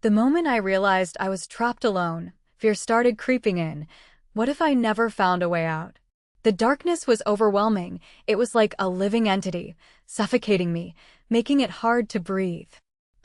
The moment I realized I was trapped alone, fear started creeping in. What if I never found a way out? The darkness was overwhelming. It was like a living entity, suffocating me, making it hard to breathe.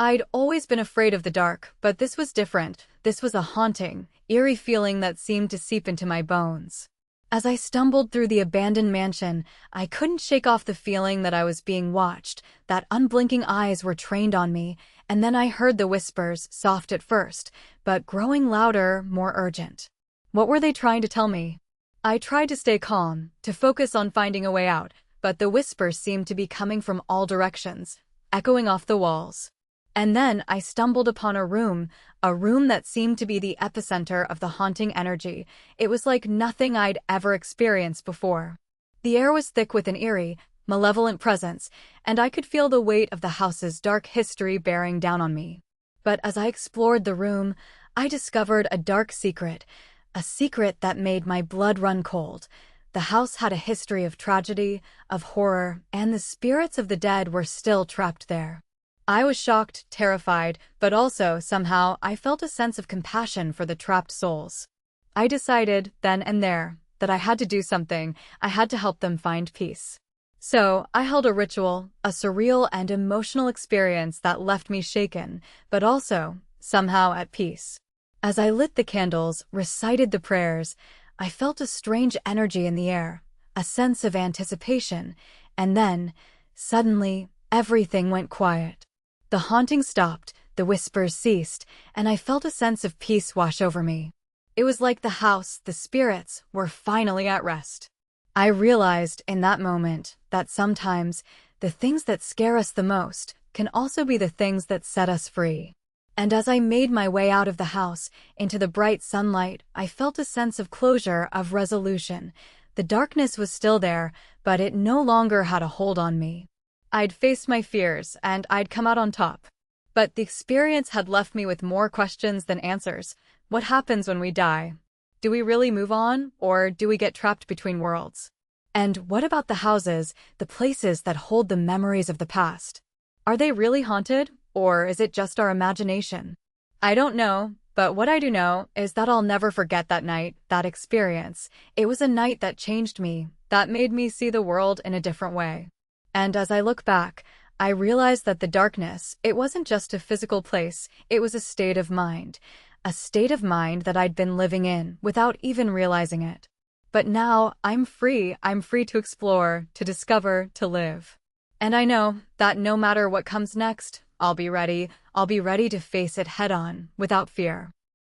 I'd always been afraid of the dark, but this was different. This was a haunting, eerie feeling that seemed to seep into my bones. As I stumbled through the abandoned mansion, I couldn't shake off the feeling that I was being watched, that unblinking eyes were trained on me, and then I heard the whispers, soft at first, but growing louder, more urgent. What were they trying to tell me? I tried to stay calm, to focus on finding a way out, but the whispers seemed to be coming from all directions, echoing off the walls. And then I stumbled upon a room that seemed to be the epicenter of the haunting energy. It was like nothing I'd ever experienced before. The air was thick with an eerie, malevolent presence, and I could feel the weight of the house's dark history bearing down on me. But as I explored the room, I discovered a dark secret, a secret that made my blood run cold. The house had a history of tragedy, of horror, and the spirits of the dead were still trapped there. I was shocked, terrified, but also, somehow, I felt a sense of compassion for the trapped souls. I decided, then and there, that I had to do something. I had to help them find peace. So, I held a ritual, a surreal and emotional experience that left me shaken, but also, somehow, at peace. As I lit the candles, recited the prayers, I felt a strange energy in the air, a sense of anticipation, and then, suddenly, everything went quiet. The haunting stopped, the whispers ceased, and I felt a sense of peace wash over me. It was like the house, the spirits, were finally at rest. I realized in that moment that sometimes the things that scare us the most can also be the things that set us free. And as I made my way out of the house, into the bright sunlight, I felt a sense of closure, of resolution. The darkness was still there, but it no longer had a hold on me. I'd faced my fears, and I'd come out on top. But the experience had left me with more questions than answers. What happens when we die? Do we really move on, or do we get trapped between worlds? And what about the houses, the places that hold the memories of the past? Are they really haunted, or is it just our imagination? I don't know, but what I do know is that I'll never forget that night, that experience. It was a night that changed me, that made me see the world in a different way. And as I look back, I realized that the darkness, it wasn't just a physical place, it was a state of mind that I'd been living in without even realizing it. But now I'm free to explore, to discover, to live. And I know that no matter what comes next, I'll be ready to face it head on, without fear.